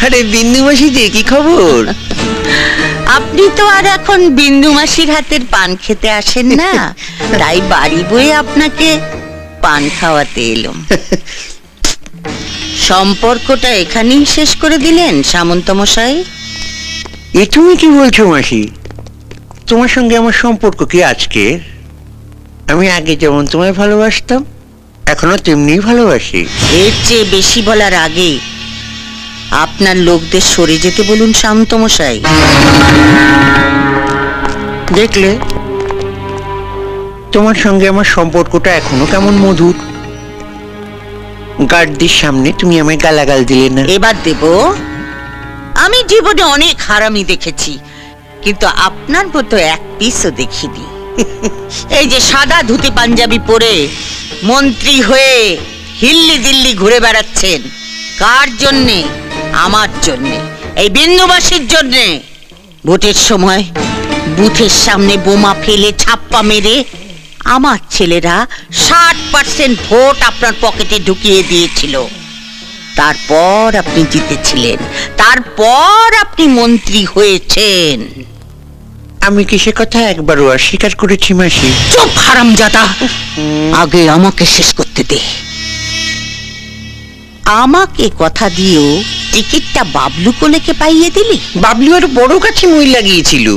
আরে বিন্দু মাসি যে কি খবর? আপনি তো আর এখন বিন্দু মাসির হাতের পান খেতে আসেন না, তাই বাড়ি বয়ে আপনাকে পান খাওয়াতে এলাম। সম্পর্কটা এখানেই শেষ করে দিলেন সামন্ত মশাই? এ তুমি কি বলছো মাসি? তোমার সঙ্গে আমার সম্পর্ক কি আজকের? আমি আগে যেমন তোমায় ভালোবাসতাম এখনো তেমনি ভালোবাসি। এর চেয়ে বেশি বলার আগে আপনার লোকদের সরে যেতে বলুন সামন্ত মশাই। দেখলে তোমার সঙ্গে আমার সম্পর্কটা এখনো কেমন মধুর। গার্ডদের সামনে তুমি আমায় গালাগাল দিলে না। এবার দেব। আমি জীবনে অনেক হারামি দেখেছি, কিন্তু আপনার মতো এক পিসও দেখিনি। এই যে সাদা ধুতি পাঞ্জাবি পরে মন্ত্রী হয়ে হিল্লি দিল্লি ঘুরে বেড়াচ্ছেন, কার জন্যে? আমার জন্যে, এই বিন্দুবাসীর জন্যে। ভোটের সময় বুথের সামনে বোমা ফেলে ছাপ্পা মেরে আমার ছেলেরা 60% ভোট আপনার পকেটে ঢুকিয়ে দিয়েছিল। তারপর আপনি জিতেছিলেন, তারপর আপনি মন্ত্রী হয়েছেন। আমি কি সে কথা একবারও অস্বীকার করেছি মাসি? চুপ হারামজাদা, আগে আমাকে শেষ করতে দে। আমাকে কথা দিয়েও টিকিটটা বাবলু কোলেকে পাইয়ে দিলি। বাবলু আর বড় কাছে মই লাগিয়েছিল।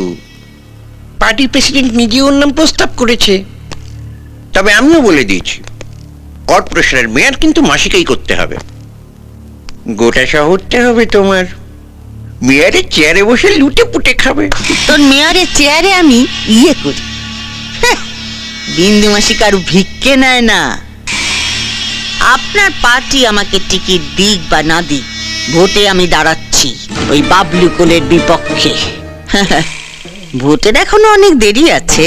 পার্টির প্রেসিডেন্ট নিজে ওর নাম প্রস্তাব করেছে। তবে আমিও বলে দিয়েছি, কর্পোরেশনের মেয়র কিন্তু মাসিকেই করতে হবে। গোটা শহরটা হবে তোমার। মেয়রের চেয়ারে বসে লুটে পুটে খাবে। তোর মেয়রের চেয়ারে আমি ইয়ে করি। বিন্দু মাসি কারু ভিক্ষে নেয় না। আপনার পার্টি আমাকে টিকিট দিক বা না দিক, ভোটে আমি দাঁড়াচ্ছি ওই বাবলু কোলের বিপক্ষে। ভোটের এখনো অনেক দেরি আছে,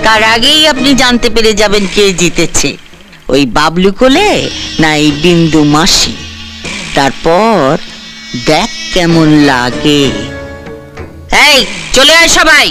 তার আগেই আপনি জানতে পেরে যাবেন কে জিতেছে, ওই বাবলু কোলে না এই বিন্দু মাসি। তারপর দেখ কেমন লাগে। এই চলে আয় সবাই।